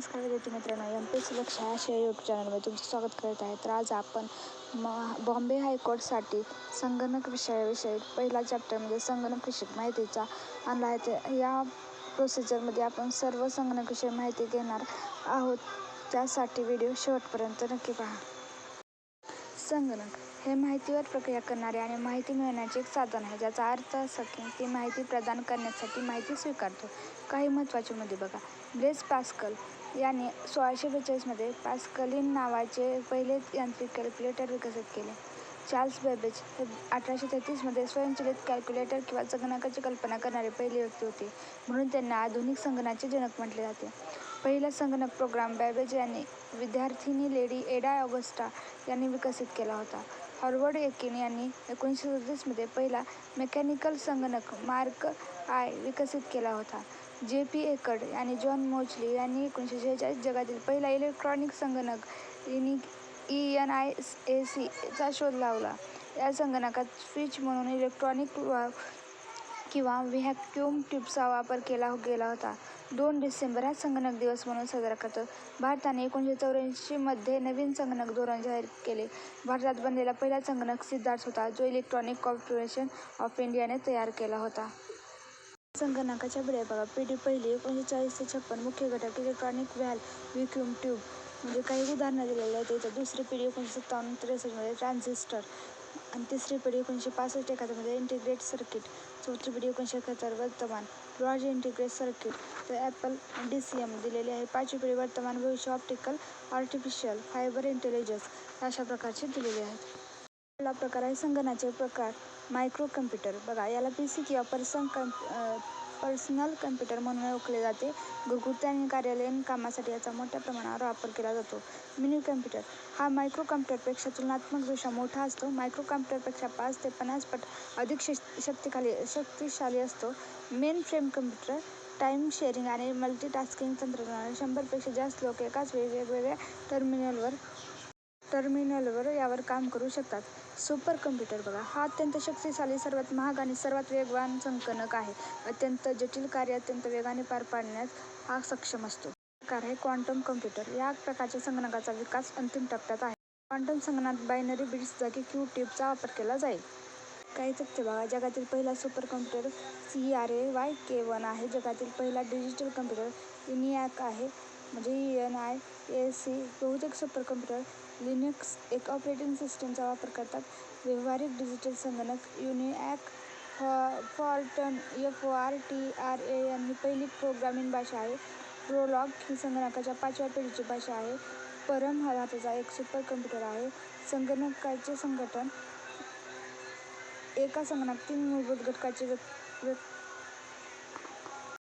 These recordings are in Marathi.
नमस्कार विद्यार्थी मित्रांनो, MPSC लक्ष्य या यूट्यूब चॅनलमध्ये तुमचं स्वागत करत आहे. तर आज आपण बॉम्बे हायकोर्टसाठी संगणक विषयाविषयी पहिला चॅप्टरमध्ये संगणक विषयक माहितीचा आणला आहे. तर या प्रोसिजरमध्ये आपण सर्व संगणक विषयी माहिती घेणार आहोत. त्यासाठी व्हिडिओ शेवटपर्यंत नक्की पहा. संगणक हे माहितीवर प्रक्रिया करणारे आणि माहिती मिळवण्याचे एक साधन आहे, ज्याचा अर्थ असा की ती माहिती प्रदान करण्यासाठी माहिती स्वीकारतो. काही महत्त्वाचे मुद्दे बघा. ब्लेस पास्कल यांनी 1642 पास्कलिन नावाचे पहिले यांत्रिक कॅल्क्युलेटर विकसित केले. चार्ल्स बेबेज हे 1833 स्वयंचलित कॅल्क्युलेटर किंवा संगणकाची कल्पना करणारे पहिले व्यक्ती होते, म्हणून त्यांना आधुनिक संगणकाचे जनक म्हटले जाते. पहिला संगणक प्रोग्राम बेबेज यांनी विद्यार्थिनी लेडी एडा ऑगस्टा यांनी विकसित केला होता. हॉवर्ड एकिन यांनी 1937 पहिला मेकॅनिकल संगणक मार्क आय विकसित केला होता. J.P. एकर्ड आणि जॉन मोझली यांनी 1946 जगातील पहिला इलेक्ट्रॉनिक संगणक ENIAC चा शोध लावला. या संगणकात स्विच म्हणून इलेक्ट्रॉनिक किंवा व्हॅक्यूम ट्यूबचा वापर केला गेला होता. 2 डिसेंबर हा संगणक दिवस म्हणून साजरा करतात. भारताने 1984 मध्ये नवीन संगणक धोरण जाहीर केले. भारतात बनलेला पहिला संगणक सिद्धार्थ होता, जो इलेक्ट्रॉनिक कॉर्पोरेशन ऑफ इंडियाने तयार केला होता. संगणकाच्या पिढ्या बघा. पिढी पहिली 1940 ते 56 मुख्य घटक इलेक्ट्रॉनिक व्हॅक्यूम ट्यूब म्हणजे काही उदाहरणं दिलेली आहेत इथं. दुसरी पिढी 1957-63 ट्रान्झिस्टर आणि तिसरी पिढी 1965-71 इंटिग्रेटेड सर्किट. चौथी पिढी 1971 वर्तमान लॉर्ज इंटिग्रेटेड सर्किट तर ॲपल DCM दिलेली आहे. पाचवी पिढी वर्तमान भविष्य ऑप्टिकल आर्टिफिशियल फायबर इंटेलिजन्स अशा प्रकारचे दिलेले आहेत. पहिला प्रकार आहे संगणकाचे प्रकार. मायक्रो कम्प्युटर बघा. याला PC किंवा पर्सनल कम्प्युटर म्हणून ओळखले जाते. घरगुती आणि कार्यालयीन कामासाठी याचा मोठ्या प्रमाणावर वापर केला जातो. मिनी कम्प्युटर हा मायक्रो कम्प्युटरपेक्षा तुलनात्मकदृष्ट्या मोठा असतो. मायक्रो कम्प्युटरपेक्षा 5 ते 50 पट अधिक शक्तिशाली असतो. Mainframe computer time sharing आणि मल्टीटास्किंग तंत्रज्ञान 100 पेक्षा जास्त लोक एकाच वेळी वेगवेगळ्या टर्मिनलवर यावर काम करू शकतात. सुपर कम्प्युटर बघा. हा अत्यंत शक्तिशाली, सर्वात महाग आणि सर्वात वेगवान संगणक आहे. अत्यंत जटिल कार्य अत्यंत वेगाने पार पाडण्यास हा सक्षम असतो. प्रकार आहे क्वांटम कम्प्युटर. या प्रकारच्या संगणकाचा विकास अंतिम टप्प्यात आहे. क्वांटम संगणकात बायनरी बिट्स जागी क्यूब-चा वापर केला जाईल. काही तथ्य बघा. जगातील पहिला सुपर कम्प्युटर CRAY-K1 आहे. जगातील पहिला डिजिटल कम्प्युटर ENIAC आहे म्हणजे ENIAC. बहुतेक सुपर कम्प्युटर लिनक्स एक ऑपरेटिंग सिस्टीमचा वापर करतात. व्यावहारिक डिजिटल संगणक ENIAC फॉरट्रन FORTRAN ही पहिली प्रोग्रामिंग भाषा आहे. प्रोलॉग ही संगणकाच्या 5व्या पिढीची भाषा आहे. परम हा धातूचा एक सुपर कम्प्युटर आहे. संगणकाचे संघटन एका संगणकात 3 मूलभूत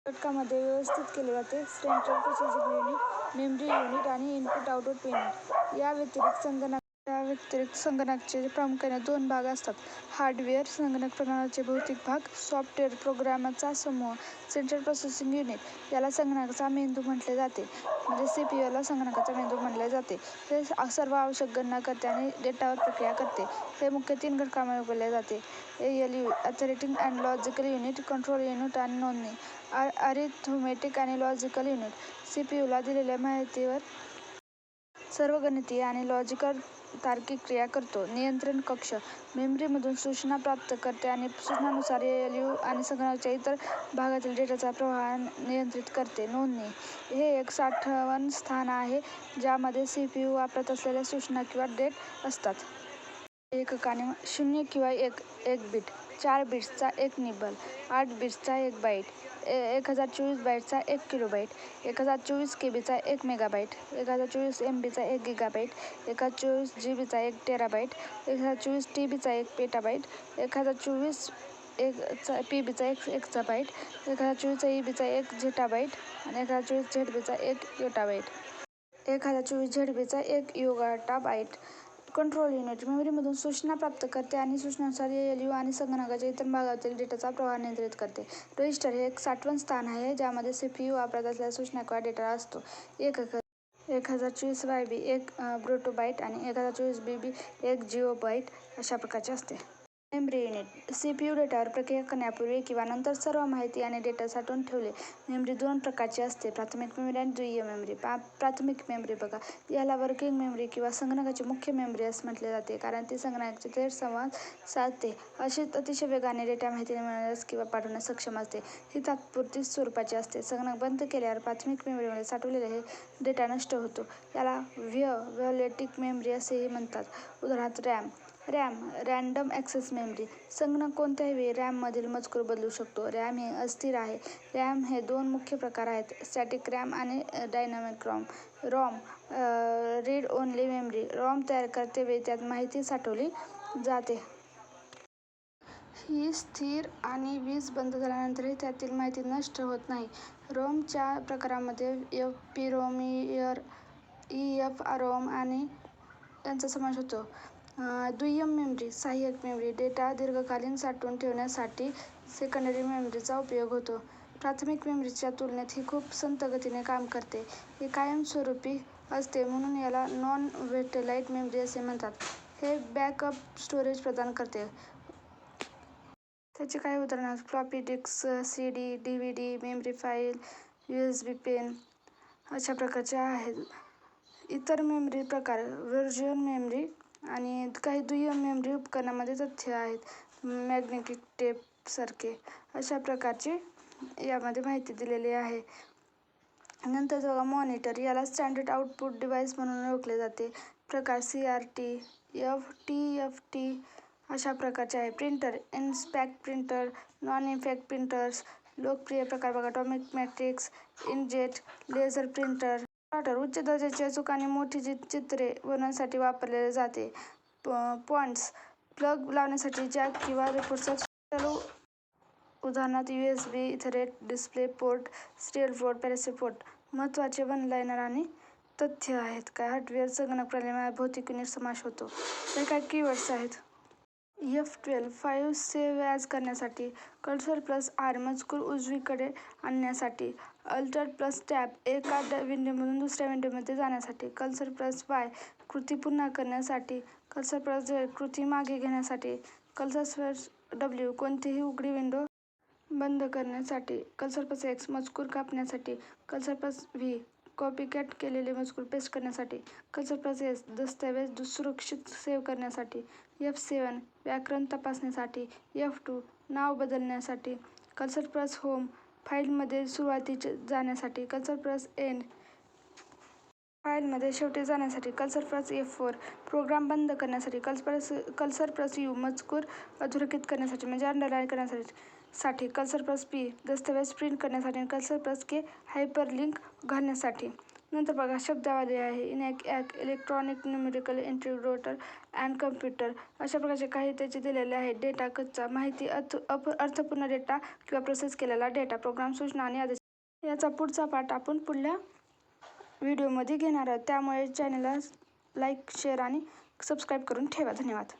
घटकांमध्ये व्यवस्थित केले जाते: central processing unit, memory unit आणि इनपुट आउटपुट युनिट. या व्यतिरिक्त संगणकाचे प्रामुख्याने 2 भाग असतात: हार्डवेअर संगणक प्रणालीचे भौतिक भाग, सॉफ्टवेअर प्रोग्रामचा समूह. सेंट्रल प्रोसेसिंग युनिट याला संगणकाचा मेंदू म्हटले जाते म्हणजे CPU ला संगणकाचा मेंदू म्हटले जाते. हे सर्व आवश्यक गणना करते आणि डेटावर प्रक्रिया करते. हे मुख्य 3 घटकांमध्ये विभागले जाते: ALU arithmetic and logical unit, control unit आणि नोंदणी. अरिथमेटिक आणि लॉजिकल युनिट CPU ला दिलेल्या माहितीवर सर्व गणितीय आणि लॉजिकल तार्किक क्रिया करतो. नियंत्रण कक्ष मेमरीमधून सूचना प्राप्त करते आणि सूचनांनुसार ALU आणि संगणकाच्या इतर भागातील डेटाचा प्रवाह नियंत्रित करते. नोंदणी हे एक साठवण स्थान आहे ज्यामध्ये CPU वापरत असलेल्या सूचना किंवा डेटा असतात. एककाने 0 किंवा 1 बिट, 4 बिट्सचा 1 निबल, 8 बिट्सचा 1 बाइट, 1024 बाइटचा 1 किलोबाइट, 1024 KB चा 1 मेगाबाइट, 1024 MB चा 1 गीगाबाइट, 1024 GB चा 1 टेराबाइट, 1024 TB चा 1 पेटाबाइट, 1024 PB चा 1 एक्साबाइट, 1024 EB चा 1 झेटाबाइट आणि 1024 ZB चा 1 योटाबाइट. 1024 ZB चा 1 योटाबाइट. कंट्रोल युनिट मेमरीमधून सूचना प्राप्त करते आणि सूचनांनुसार ALU आणि संगणकाच्या इतर भागातील डेटाचा प्रवाह नियंत्रित करते. रजिस्टर हे एक साठवण स्थान आहे ज्यामध्ये CPU वापरत असलेल्या सूचना किंवा डेटा असतो. एकक 1024 YB 1 ब्रोटोबाइट आणि 1024 BB 1 जिओबाइट अशा प्रकारचे असते. मेमरी युनिट CPU डेटावर प्रक्रिया करण्यापूर्वी किंवा नंतर सर्व माहिती आणि डेटा साठवून ठेवले. मेमरी दोन प्रकारची असते, प्राथमिक मेमरी आणि दुय्यम मेमरी. प्राथमिक मेमरी बघा, याला वर्किंग मेमरी किंवा संगणकाची मुख्य मेमरी असे म्हटले जाते, कारण ती संगणकाचे थेट संवाद साधते. अतिशय वेगाने डेटा माहिती मिळवण्यास किंवा पाठवण्यास सक्षम असते. ही तात्पुरती स्वरूपाची असते. संगणक बंद केल्यावर प्राथमिक मेमरीमध्ये साठवलेला हे डेटा नष्ट होतो. याला व्हायोलेटिंग मेमरी असेही म्हणतात. उदाहरणार्थ रॅम रँडम ॲक्सेस मेमरी. संगणक कोणत्याही वेळी रॅममधील मजकूर बदलू शकतो. रॅम हे अस्थिर आहे. रॅम हे दोन मुख्य प्रकार आहेत, स्टॅटिक रॅम आणि dynamic ROM. Read only memory. ROM तयार करते वेळी त्यात माहिती साठवली जाते. ही स्थिर आणि वीज बंद झाल्यानंतरही त्यातील माहिती नष्ट होत नाही. रॉमच्या प्रकारांमध्ये FP-ROM, EEPROM यांचा समावेश होतो. दुय्यम मेमरी सहाय्यक मेमरी. डेटा दीर्घकालीन साठवून ठेवण्यासाठी सेकंडरी मेमरीचा उपयोग होतो. प्राथमिक मेमरीच्या तुलनेत ही खूप संथ गतीने काम करते. ही कायमस्वरूपी असते म्हणून याला नॉन-व्होलेटाईल मेमरी असे म्हणतात. हे बॅकअप स्टोरेज प्रदान करते. त्याची काही उदाहरणे आहेत, floppy disk, CD, DVD, memory file, USB pen अशा प्रकारच्या आहेत. इतर मेमरी प्रकार व्हर्च्युअल मेमरी आणि काही दुय्यम मेमरी उपकरणांमध्ये तथ्य आहेत. मॅग्नेटिक टेप सारखे अशा प्रकारची यामध्ये माहिती दिलेली आहे. नंतर बघा मॉनिटर. याला स्टँडर्ड आउटपुट डिव्हाइस म्हणून ओळखले जाते. प्रकार CRT, TFT अशा प्रकारचे आहे. Printer impact printer, non-impact printers. लोकप्रिय प्रकार बघा automatic matrix, inkjet, laser printer. Plotter उच्च दर्जाची अचूक आणि मोठी चित्रे बनवण्यासाठी वापरले जाते. पॉइंट्स प्लग लावण्यासाठी जॅक किंवा पोर्ट्सचा उदाहरणार्थ USB, Ethernet, display port, serial port, parallel port. महत्त्वाचे वन-लाइनर आणि तथ्य आहेत. हार्डवेअर संगणक प्रणालीमध्ये भौतिक युनिट समावेश होतो. हे काही कीवर्ड्स आहेत. F12 फाइल सेव्ह ॲज करण्यासाठी. कर्सर+R मजकूर उजवीकडे आणण्यासाठी. Alt+Tab एका विंडोमधून दुसऱ्या विंडोमध्ये जाण्यासाठी. कर्सर+Y कृती पुन्हा करण्यासाठी. कर्सर+Z कृती मागे घेण्यासाठी. कर्सर+W कोणतीही उघडी विंडो बंद करण्यासाठी. कर्सर+X मजकूर कापण्यासाठी. कर्सर+V कॉपीकॅट केलेले मजकूर पेस्ट करण्यासाठी. कर्सर+S दस्तऐवज सुरक्षित सेव्ह करण्यासाठी. F7 व्याकरण तपासण्यासाठी. F2 नाव बदलण्यासाठी. कर्सर+Home फाईलमध्ये सुरुवातीस जाण्यासाठी. कर्सर+End फाईलमध्ये शेवटी जाण्यासाठी. कर्सर+F4 प्रोग्राम बंद करण्यासाठी. कर्सर+U मजकूर अधोरेखित करण्यासाठी म्हणजे अंडरलाईन करण्यासाठी. कर्सर+P दस्तऐवज प्रिंट करण्यासाठी. कर्सर+K हायपरलिंक घालण्यासाठी. नंतर बघा शब्दावली आहे. ENIAC electronic numerical integrator and computer. अशा प्रकारचे काही त्याचे दिलेले आहेत. डेटा कच्चा माहिती, अर्थपूर्ण डेटा किंवा प्रोसेस केलेला डेटा, प्रोग्राम, सूचना आणि आदेश. याचा पुढचा पाठ आपण पुढल्या व्हिडिओमध्ये घेणार आहोत. त्यामुळे चॅनलला लाईक, शेअर आणि सबस्क्राईब करून ठेवा. धन्यवाद.